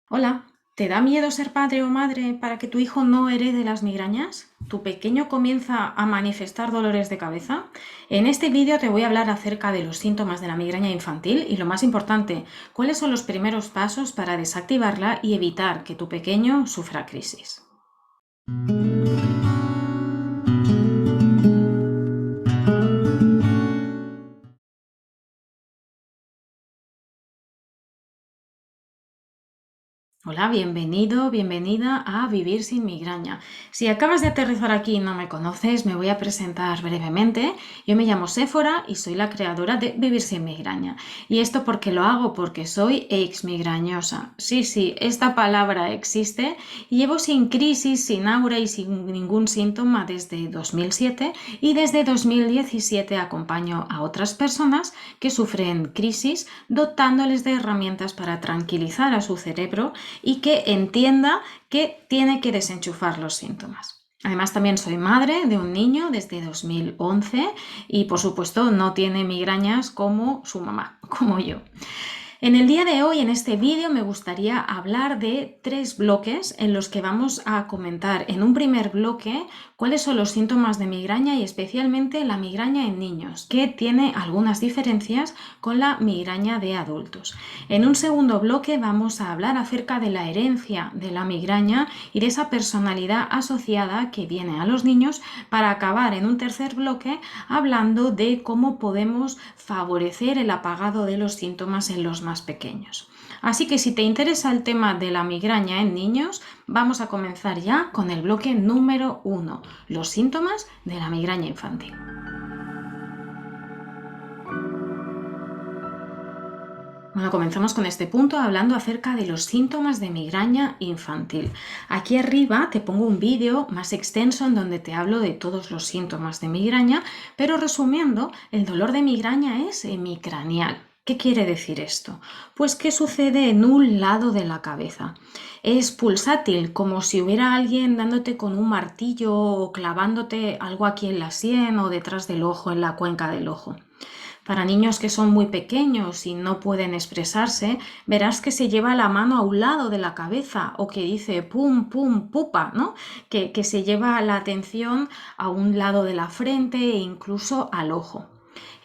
Hola, ¿te da miedo ser padre o madre para que tu hijo no herede las migrañas? ¿Tu pequeño comienza a manifestar dolores de cabeza? En este vídeo te voy a hablar acerca de los síntomas de la migraña infantil y, lo más importante, cuáles son los primeros pasos para desactivarla y evitar que tu pequeño sufra crisis. Hola, bienvenido, bienvenida a Vivir sin migraña. Si acabas de aterrizar aquí y no me conoces, me voy a presentar brevemente. Yo me llamo Séfora y soy la creadora de Vivir sin migraña. ¿Y esto por qué lo hago? Porque soy exmigrañosa. Sí, esta palabra existe y llevo sin crisis, sin aura y sin ningún síntoma desde 2007 y desde 2017 acompaño a otras personas que sufren crisis dotándoles de herramientas para tranquilizar a su cerebro y que entienda que tiene que desenchufar los síntomas. Además, también soy madre de un niño desde 2011 y, por supuesto, no tiene migrañas como su mamá, como yo. En el día de hoy, en este vídeo, me gustaría hablar de 3 bloques en los que vamos a comentar en un primer bloque cuáles son los síntomas de migraña y especialmente la migraña en niños, que tiene algunas diferencias con la migraña de adultos. En un segundo bloque vamos a hablar acerca de la herencia de la migraña y de esa personalidad asociada que viene a los niños, para acabar en un tercer bloque hablando de cómo podemos favorecer el apagado de los síntomas en los más pequeños. Así que si te interesa el tema de la migraña en niños, vamos a comenzar ya con el bloque número 1, los síntomas de la migraña infantil. Bueno, comenzamos con este punto hablando acerca de los síntomas de migraña infantil. Aquí arriba te pongo un vídeo más extenso en donde te hablo de todos los síntomas de migraña, pero resumiendo, el dolor de migraña es hemicraneal. ¿Qué quiere decir esto? Pues que sucede en un lado de la cabeza. Es pulsátil, como si hubiera alguien dándote con un martillo o clavándote algo aquí en la sien o detrás del ojo, en la cuenca del ojo. Para niños que son muy pequeños y no pueden expresarse, verás que se lleva la mano a un lado de la cabeza o que dice pum, pum, pupa, ¿no? Que se lleva la atención a un lado de la frente e incluso al ojo.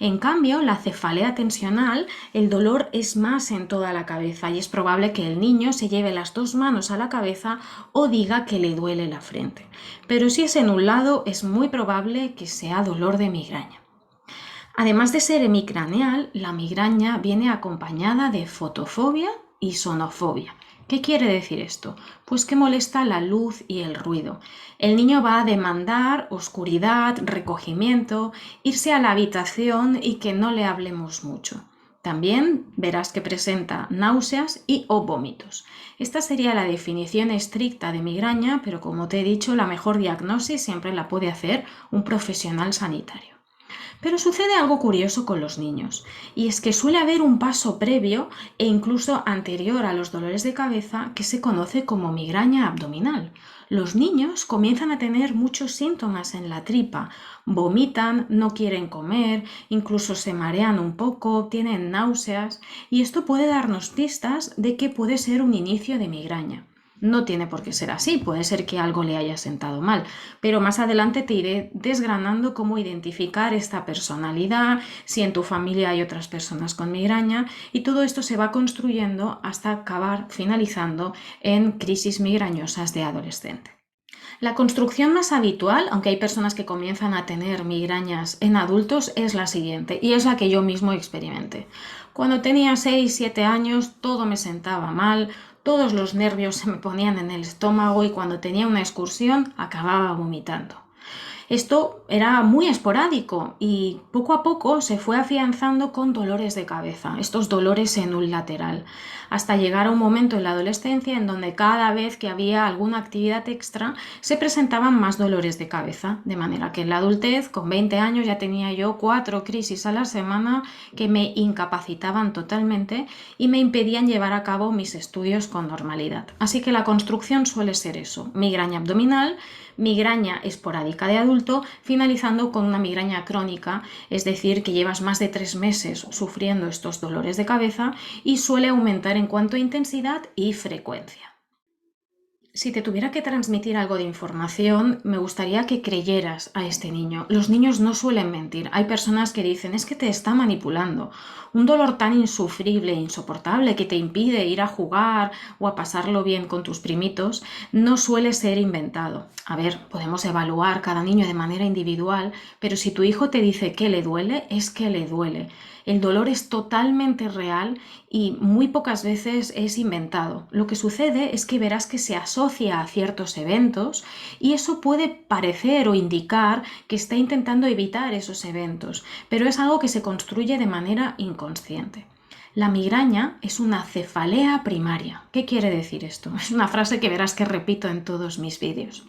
En cambio, la cefalea tensional, el dolor es más en toda la cabeza y es probable que el niño se lleve las 2 manos a la cabeza o diga que le duele la frente. Pero si es en un lado, es muy probable que sea dolor de migraña. Además de ser hemicraneal, la migraña viene acompañada de fotofobia y sonofobia. ¿Qué quiere decir esto? Pues que molesta la luz y el ruido. El niño va a demandar oscuridad, recogimiento, irse a la habitación y que no le hablemos mucho. También verás que presenta náuseas y o vómitos. Esta sería la definición estricta de migraña, pero como te he dicho, la mejor diagnosis siempre la puede hacer un profesional sanitario. Pero sucede algo curioso con los niños, y es que suele haber un paso previo e incluso anterior a los dolores de cabeza que se conoce como migraña abdominal. Los niños comienzan a tener muchos síntomas en la tripa, vomitan, no quieren comer, incluso se marean un poco, tienen náuseas, y esto puede darnos pistas de que puede ser un inicio de migraña. No tiene por qué ser así, puede ser que algo le haya sentado mal, pero más adelante te iré desgranando cómo identificar esta personalidad, si en tu familia hay otras personas con migraña, y todo esto se va construyendo hasta acabar finalizando en crisis migrañosas de adolescente. La construcción más habitual, aunque hay personas que comienzan a tener migrañas en adultos, es la siguiente, y es la que yo mismo experimenté. Cuando tenía 6, 7 años, todo me sentaba mal, todos los nervios se me ponían en el estómago y cuando tenía una excursión acababa vomitando. Esto era muy esporádico y poco a poco se fue afianzando con dolores de cabeza, estos dolores en un lateral, hasta llegar a un momento en la adolescencia en donde cada vez que había alguna actividad extra se presentaban más dolores de cabeza, de manera que en la adultez, con 20 años, ya tenía yo 4 crisis a la semana que me incapacitaban totalmente y me impedían llevar a cabo mis estudios con normalidad. Así que la construcción suele ser eso: migraña abdominal, migraña esporádica de adultos adulto, finalizando con una migraña crónica, es decir, que llevas más de 3 meses sufriendo estos dolores de cabeza y suele aumentar en cuanto a intensidad y frecuencia. Si te tuviera que transmitir algo de información, me gustaría que creyeras a este niño. Los niños no suelen mentir. Hay personas que dicen, es que te está manipulando. Un dolor tan insufrible e insoportable que te impide ir a jugar o a pasarlo bien con tus primitos, no suele ser inventado. A ver, podemos evaluar cada niño de manera individual, pero si tu hijo te dice que le duele, es que le duele. El dolor es totalmente real y muy pocas veces es inventado. Lo que sucede es que verás que se asocia a ciertos eventos y eso puede parecer o indicar que está intentando evitar esos eventos, pero es algo que se construye de manera inconsciente. La migraña es una cefalea primaria. ¿Qué quiere decir esto? Es una frase que verás que repito en todos mis vídeos.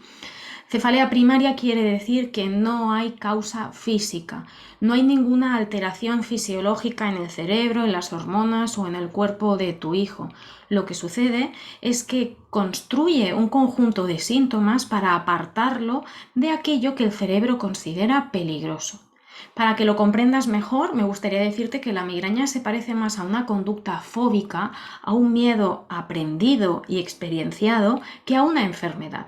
Cefalea primaria quiere decir que no hay causa física, no hay ninguna alteración fisiológica en el cerebro, en las hormonas o en el cuerpo de tu hijo. Lo que sucede es que construye un conjunto de síntomas para apartarlo de aquello que el cerebro considera peligroso. Para que lo comprendas mejor, me gustaría decirte que la migraña se parece más a una conducta fóbica, a un miedo aprendido y experienciado, que a una enfermedad.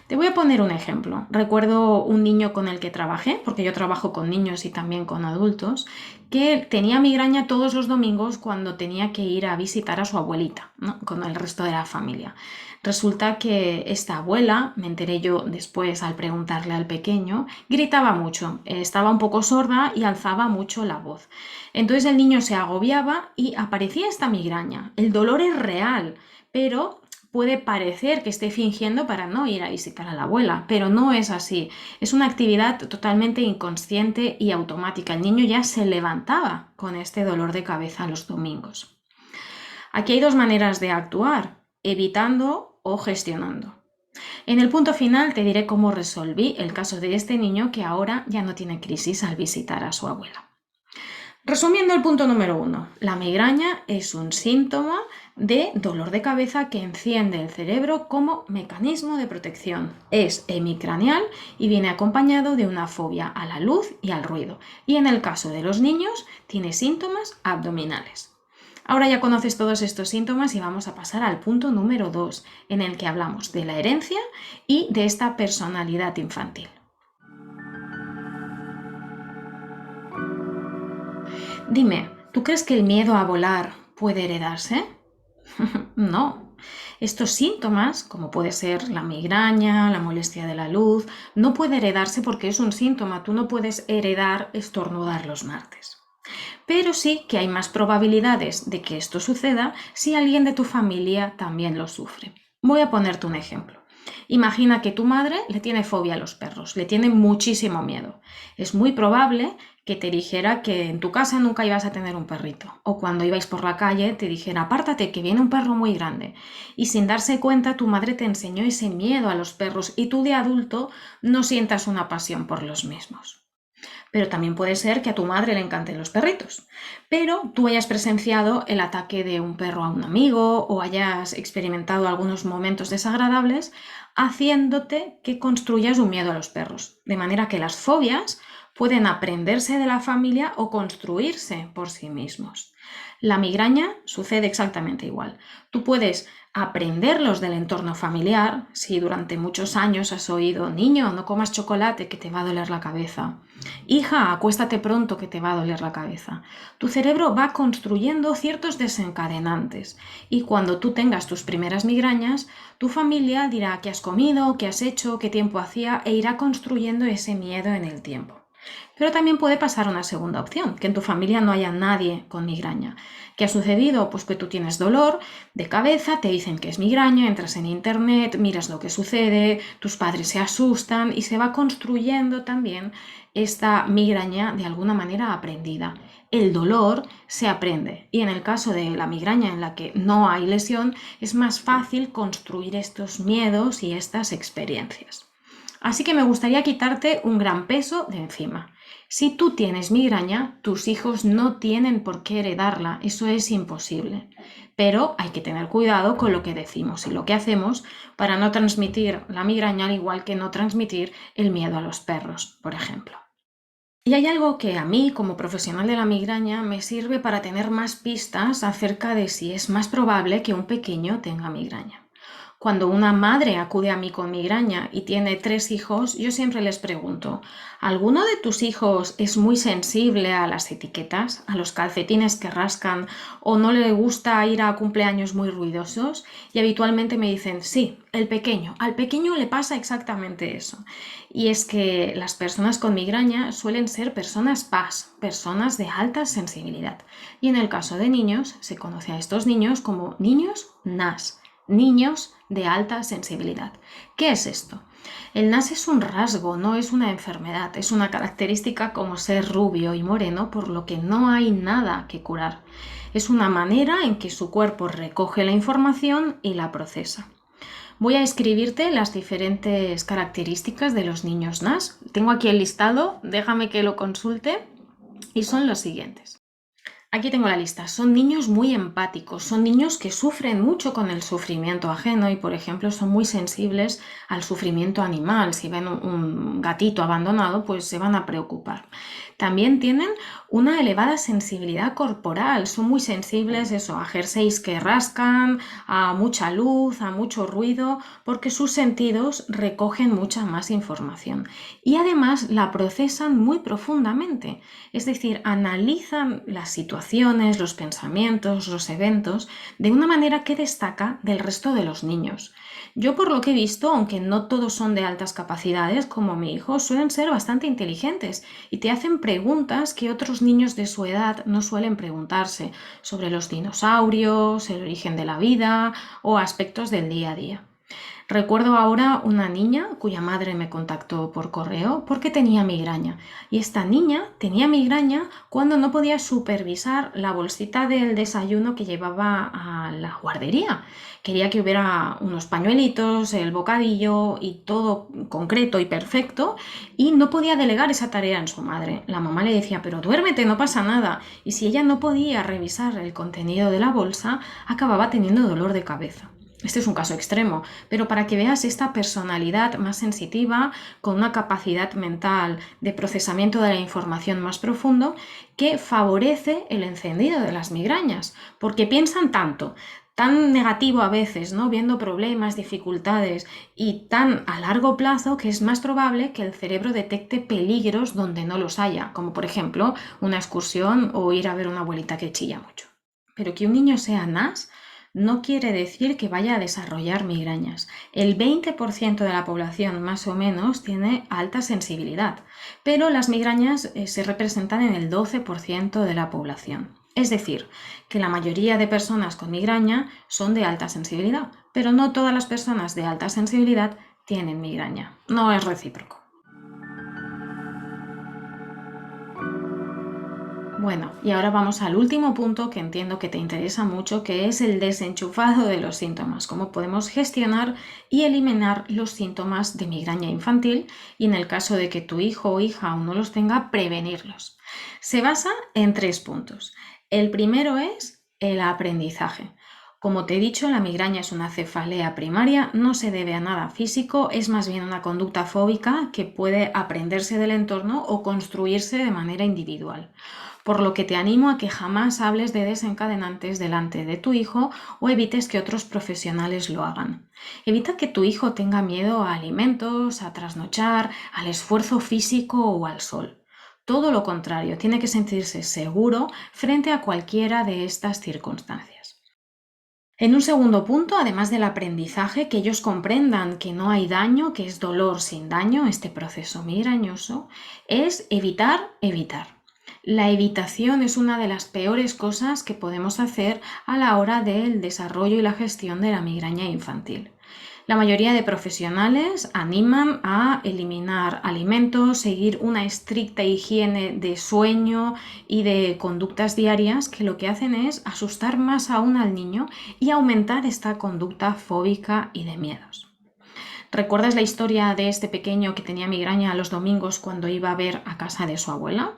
Te voy a poner un ejemplo. Recuerdo un niño con el que trabajé, porque yo trabajo con niños y también con adultos, que tenía migraña todos los domingos cuando tenía que ir a visitar a su abuelita, ¿no? Con el resto de la familia. Resulta que esta abuela, me enteré yo después al preguntarle al pequeño, gritaba mucho, estaba un poco sorda y alzaba mucho la voz. Entonces el niño se agobiaba y aparecía esta migraña. El dolor es real, pero puede parecer que esté fingiendo para no ir a visitar a la abuela, pero no es así. Es una actividad totalmente inconsciente y automática. El niño ya se levantaba con este dolor de cabeza los domingos. Aquí hay dos maneras de actuar, evitando o gestionando. En el punto final te diré cómo resolví el caso de este niño que ahora ya no tiene crisis al visitar a su abuela. Resumiendo el punto número 1, la migraña es un síntoma de dolor de cabeza que enciende el cerebro como mecanismo de protección. Es hemicraneal y viene acompañado de una fobia a la luz y al ruido. Y en el caso de los niños, tiene síntomas abdominales. Ahora ya conoces todos estos síntomas y vamos a pasar al punto número 2, en el que hablamos de la herencia y de esta personalidad infantil. Dime, ¿tú crees que el miedo a volar puede heredarse? No. Estos síntomas, como puede ser la migraña, la molestia de la luz, no puede heredarse porque es un síntoma. Tú no puedes heredar estornudar los martes. Pero sí que hay más probabilidades de que esto suceda si alguien de tu familia también lo sufre. Voy a ponerte un ejemplo. Imagina que tu madre le tiene fobia a los perros, le tiene muchísimo miedo. Es muy probable que te dijera que en tu casa nunca ibas a tener un perrito, o cuando ibais por la calle te dijera apártate que viene un perro muy grande, y sin darse cuenta tu madre te enseñó ese miedo a los perros y tú de adulto no sientas una pasión por los mismos. Pero también puede ser que a tu madre le encanten los perritos, pero tú hayas presenciado el ataque de un perro a un amigo o hayas experimentado algunos momentos desagradables haciéndote que construyas un miedo a los perros. De manera que las fobias pueden aprenderse de la familia o construirse por sí mismos. La migraña sucede exactamente igual. Tú puedes aprenderlos del entorno familiar, si durante muchos años has oído, niño, no comas chocolate que te va a doler la cabeza. Hija, acuéstate pronto que te va a doler la cabeza. Tu cerebro va construyendo ciertos desencadenantes y cuando tú tengas tus primeras migrañas, tu familia dirá qué has comido, qué has hecho, qué tiempo hacía e irá construyendo ese miedo en el tiempo. Pero también puede pasar una segunda opción, que en tu familia no haya nadie con migraña. ¿Qué ha sucedido? Pues que tú tienes dolor de cabeza, te dicen que es migraña, entras en internet, miras lo que sucede, tus padres se asustan y se va construyendo también esta migraña de alguna manera aprendida. El dolor se aprende y en el caso de la migraña en la que no hay lesión es más fácil construir estos miedos y estas experiencias. Así que me gustaría quitarte un gran peso de encima. Si tú tienes migraña, tus hijos no tienen por qué heredarla, eso es imposible. Pero hay que tener cuidado con lo que decimos y lo que hacemos para no transmitir la migraña al igual que no transmitir el miedo a los perros, por ejemplo. Y hay algo que a mí, como profesional de la migraña, me sirve para tener más pistas acerca de si es más probable que un pequeño tenga migraña. Cuando una madre acude a mí con migraña y tiene 3 hijos, yo siempre les pregunto, ¿alguno de tus hijos es muy sensible a las etiquetas, a los calcetines que rascan o no le gusta ir a cumpleaños muy ruidosos? Y habitualmente me dicen, sí, el pequeño, al pequeño le pasa exactamente eso. Y es que las personas con migraña suelen ser personas PAS, personas de alta sensibilidad. Y en el caso de niños, se conoce a estos niños como niños NAS, niños de alta sensibilidad. ¿Qué es esto? El NAS es un rasgo, no es una enfermedad, es una característica como ser rubio y moreno, por lo que no hay nada que curar. Es una manera en que su cuerpo recoge la información y la procesa. Voy a escribirte las diferentes características de los niños NAS. Tengo aquí el listado, déjame que lo consulte y son los siguientes. Aquí tengo la lista. Son niños muy empáticos, son niños que sufren mucho con el sufrimiento ajeno y, por ejemplo, son muy sensibles al sufrimiento animal. Si ven un gatito abandonado, pues se van a preocupar. También tienen una elevada sensibilidad corporal, son muy sensibles a jerseys que rascan, a mucha luz, a mucho ruido, porque sus sentidos recogen mucha más información y además la procesan muy profundamente, es decir, analizan las situaciones, los pensamientos, los eventos de una manera que destaca del resto de los niños. Yo por lo que he visto, aunque no todos son de altas capacidades como mi hijo, suelen ser bastante inteligentes y te hacen preguntas que otros niños de su edad no suelen preguntarse sobre los dinosaurios, el origen de la vida o aspectos del día a día. Recuerdo ahora una niña cuya madre me contactó por correo porque tenía migraña. Y esta niña tenía migraña cuando no podía supervisar la bolsita del desayuno que llevaba a la guardería. Quería que hubiera unos pañuelitos, el bocadillo y todo concreto y perfecto y no podía delegar esa tarea en su madre. La mamá le decía, pero duérmete, no pasa nada. Y si ella no podía revisar el contenido de la bolsa, acababa teniendo dolor de cabeza. Este es un caso extremo, pero para que veas esta personalidad más sensitiva, con una capacidad mental de procesamiento de la información más profundo, que favorece el encendido de las migrañas, porque piensan tanto, tan negativo a veces, ¿no? Viendo problemas, dificultades y tan a largo plazo que es más probable que el cerebro detecte peligros donde no los haya, como por ejemplo una excursión o ir a ver una abuelita que chilla mucho. Pero que un niño sea NAS no quiere decir que vaya a desarrollar migrañas. El 20% de la población más o menos tiene alta sensibilidad, pero las migrañas se representan en el 12% de la población. Es decir, que la mayoría de personas con migraña son de alta sensibilidad, pero no todas las personas de alta sensibilidad tienen migraña. No es recíproco. Bueno, y ahora vamos al último punto que entiendo que te interesa mucho, que es el desenchufado de los síntomas, cómo podemos gestionar y eliminar los síntomas de migraña infantil y en el caso de que tu hijo o hija aún no los tenga, prevenirlos. Se basa en 3 puntos. El primero es el aprendizaje. Como te he dicho, la migraña es una cefalea primaria, no se debe a nada físico, es más bien una conducta fóbica que puede aprenderse del entorno o construirse de manera individual, por lo que te animo a que jamás hables de desencadenantes delante de tu hijo o evites que otros profesionales lo hagan. Evita que tu hijo tenga miedo a alimentos, a trasnochar, al esfuerzo físico o al sol. Todo lo contrario, tiene que sentirse seguro frente a cualquiera de estas circunstancias. En un segundo punto, además del aprendizaje, que ellos comprendan que no hay daño, que es dolor sin daño, este proceso migrañoso, es evitar. La evitación es una de las peores cosas que podemos hacer a la hora del desarrollo y la gestión de la migraña infantil. La mayoría de profesionales animan a eliminar alimentos, seguir una estricta higiene de sueño y de conductas diarias que lo que hacen es asustar más aún al niño y aumentar esta conducta fóbica y de miedos. ¿Recuerdas la historia de este pequeño que tenía migraña los domingos cuando iba a ver a casa de su abuela?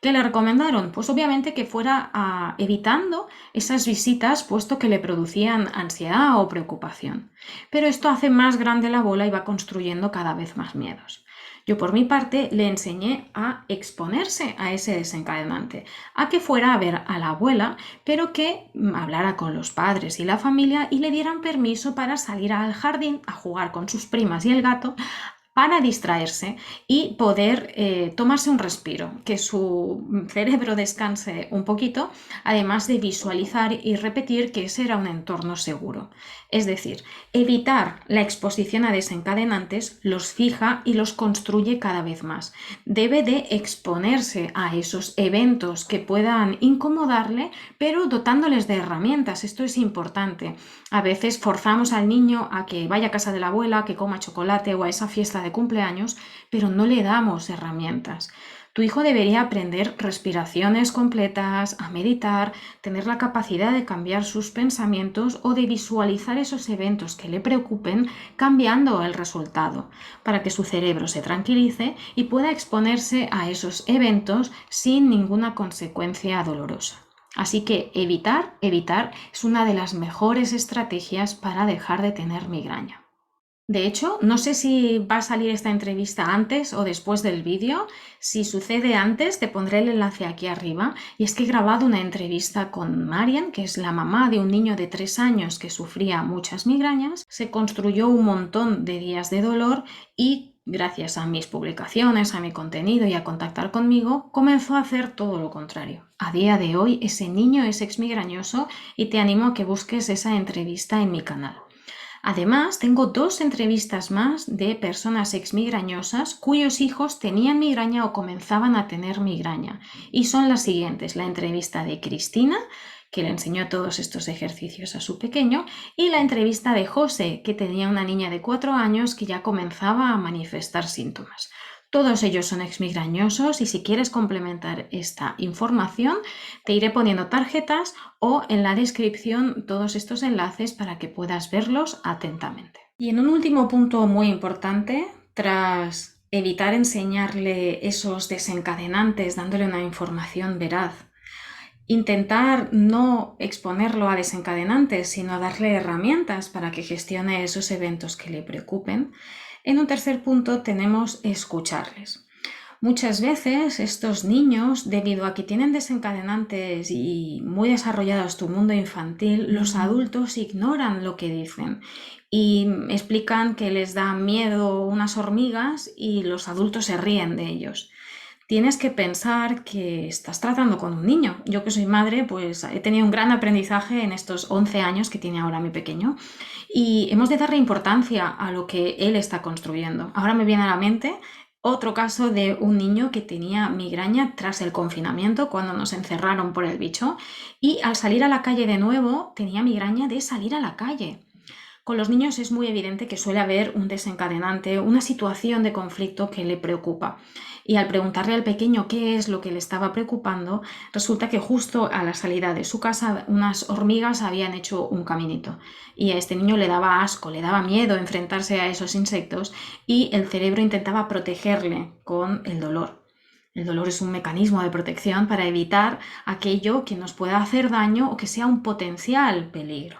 ¿Qué le recomendaron? Pues obviamente que fuera evitando esas visitas puesto que le producían ansiedad o preocupación. Pero esto hace más grande la bola y va construyendo cada vez más miedos. Yo por mi parte le enseñé a exponerse a ese desencadenante, a que fuera a ver a la abuela, pero que hablara con los padres y la familia y le dieran permiso para salir al jardín a jugar con sus primas y el gato, para distraerse y poder tomarse un respiro, que su cerebro descanse un poquito, además de visualizar y repetir que ese era un entorno seguro. Es decir, evitar la exposición a desencadenantes los fija y los construye cada vez más. Debe de exponerse a esos eventos que puedan incomodarle, pero dotándoles de herramientas. Esto es importante. A veces forzamos al niño a que vaya a casa de la abuela, que coma chocolate o a esa fiesta de cumpleaños, pero no le damos herramientas. Tu hijo debería aprender respiraciones completas, a meditar, tener la capacidad de cambiar sus pensamientos o de visualizar esos eventos que le preocupen cambiando el resultado, para que su cerebro se tranquilice y pueda exponerse a esos eventos sin ninguna consecuencia dolorosa. Así que evitar es una de las mejores estrategias para dejar de tener migraña. De hecho, no sé si va a salir esta entrevista antes o después del vídeo. Si sucede antes, te pondré el enlace aquí arriba. Y es que he grabado una entrevista con Marian, que es la mamá de un niño de 3 años que sufría muchas migrañas. Se construyó un montón de días de dolor y gracias a mis publicaciones, a mi contenido y a contactar conmigo, comenzó a hacer todo lo contrario. A día de hoy, ese niño es exmigrañoso y te animo a que busques esa entrevista en mi canal. Además, tengo 2 entrevistas más de personas exmigrañosas cuyos hijos tenían migraña o comenzaban a tener migraña. Y son las siguientes: la entrevista de Cristina, que le enseñó todos estos ejercicios a su pequeño, y la entrevista de José, que tenía una niña de 4 años que ya comenzaba a manifestar síntomas. Todos ellos son exmigrañosos y si quieres complementar esta información, te iré poniendo tarjetas o en la descripción todos estos enlaces para que puedas verlos atentamente. Y en un último punto muy importante, tras evitar enseñarle esos desencadenantes dándole una información veraz, intentar no exponerlo a desencadenantes, sino darle herramientas para que gestione esos eventos que le preocupen. En un tercer punto tenemos escucharles. Muchas veces estos niños, debido a que tienen desencadenantes y muy desarrollados tu mundo infantil, los adultos ignoran lo que dicen y explican que les da miedo unas hormigas y los adultos se ríen de ellos. Tienes que pensar que estás tratando con un niño. Yo que soy madre, pues he tenido un gran aprendizaje en estos 11 años que tiene ahora mi pequeño y hemos de darle importancia a lo que él está construyendo. Ahora me viene a la mente otro caso de un niño que tenía migraña tras el confinamiento, cuando nos encerraron por el bicho, y al salir a la calle de nuevo tenía migraña de salir a la calle. Con los niños es muy evidente que suele haber un desencadenante, una situación de conflicto que le preocupa. Y al preguntarle al pequeño qué es lo que le estaba preocupando, resulta que justo a la salida de su casa unas hormigas habían hecho un caminito. Y a este niño le daba asco, le daba miedo enfrentarse a esos insectos y el cerebro intentaba protegerle con el dolor. El dolor es un mecanismo de protección para evitar aquello que nos pueda hacer daño o que sea un potencial peligro.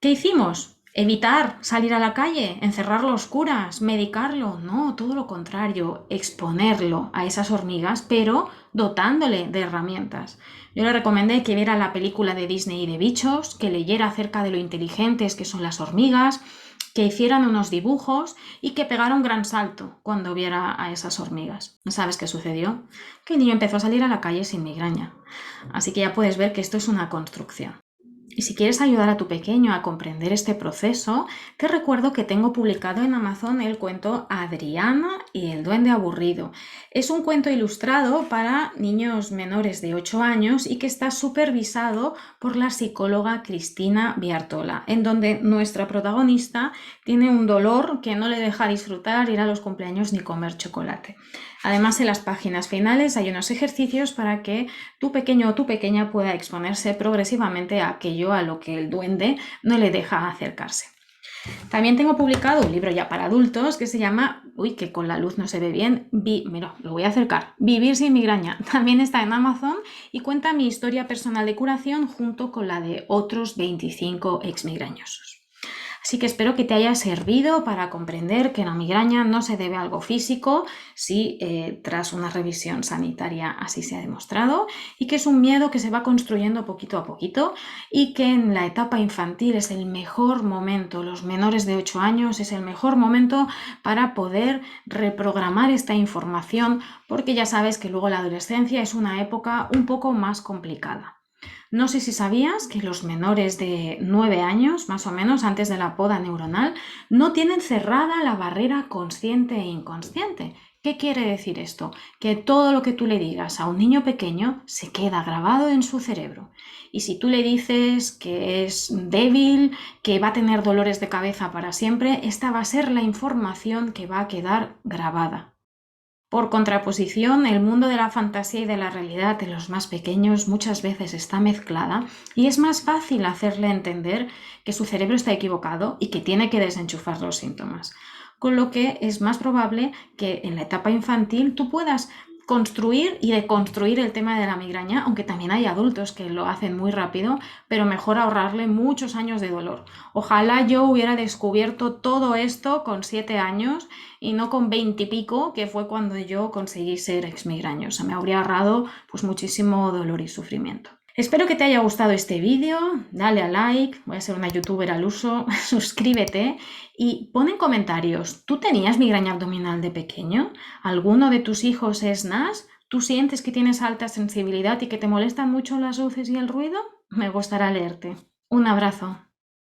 ¿Qué hicimos? Evitar salir a la calle, encerrarlo a oscuras, medicarlo. No, todo lo contrario, exponerlo a esas hormigas, pero dotándole de herramientas. Yo le recomendé que viera la película de Disney de bichos, que leyera acerca de lo inteligentes que son las hormigas, que hicieran unos dibujos y que pegara un gran salto cuando viera a esas hormigas. ¿Sabes qué sucedió? Que el niño empezó a salir a la calle sin migraña. Así que ya puedes ver que esto es una construcción. Y si quieres ayudar a tu pequeño a comprender este proceso, te recuerdo que tengo publicado en Amazon el cuento Adriana y el duende aburrido. Es un cuento ilustrado para niños menores de 8 años y que está supervisado por la psicóloga Cristina Biartola, en donde nuestra protagonista tiene un dolor que no le deja disfrutar, ir a los cumpleaños ni comer chocolate. Además, en las páginas finales hay unos ejercicios para que tu pequeño o tu pequeña pueda exponerse progresivamente a aquello a lo que el duende no le deja acercarse. También tengo publicado un libro ya para adultos que se llama, uy, que con la luz no se ve bien, mira, lo voy a acercar, Vivir sin migraña. También está en Amazon y cuenta mi historia personal de curación junto con la de otros 25 exmigrañosos. Así que espero que te haya servido para comprender que la migraña no se debe a algo físico, si tras una revisión sanitaria así se ha demostrado, y que es un miedo que se va construyendo poquito a poquito y que en la etapa infantil es el mejor momento, los menores de 8 años es el mejor momento para poder reprogramar esta información, porque ya sabes que luego la adolescencia es una época un poco más complicada. No sé si sabías que los menores de 9 años, más o menos, antes de la poda neuronal, no tienen cerrada la barrera consciente e inconsciente. ¿Qué quiere decir esto? Que todo lo que tú le digas a un niño pequeño se queda grabado en su cerebro. Y si tú le dices que es débil, que va a tener dolores de cabeza para siempre, esta va a ser la información que va a quedar grabada. Por contraposición, el mundo de la fantasía y de la realidad de los más pequeños muchas veces está mezclada y es más fácil hacerle entender que su cerebro está equivocado y que tiene que desenchufar los síntomas. Con lo que es más probable que en la etapa infantil tú puedas construir y deconstruir el tema de la migraña, aunque también hay adultos que lo hacen muy rápido, pero mejor ahorrarle muchos años de dolor. Ojalá yo hubiera descubierto todo esto con 7 años y no con 20 y pico, que fue cuando yo conseguí ser exmigrañosa. Me habría ahorrado pues muchísimo dolor y sufrimiento. Espero que te haya gustado este vídeo, dale a like, voy a ser una youtuber al uso, suscríbete y pon en comentarios, ¿tú tenías migraña abdominal de pequeño? ¿Alguno de tus hijos es NAS? ¿Tú sientes que tienes alta sensibilidad y que te molestan mucho las luces y el ruido? Me gustará leerte. Un abrazo.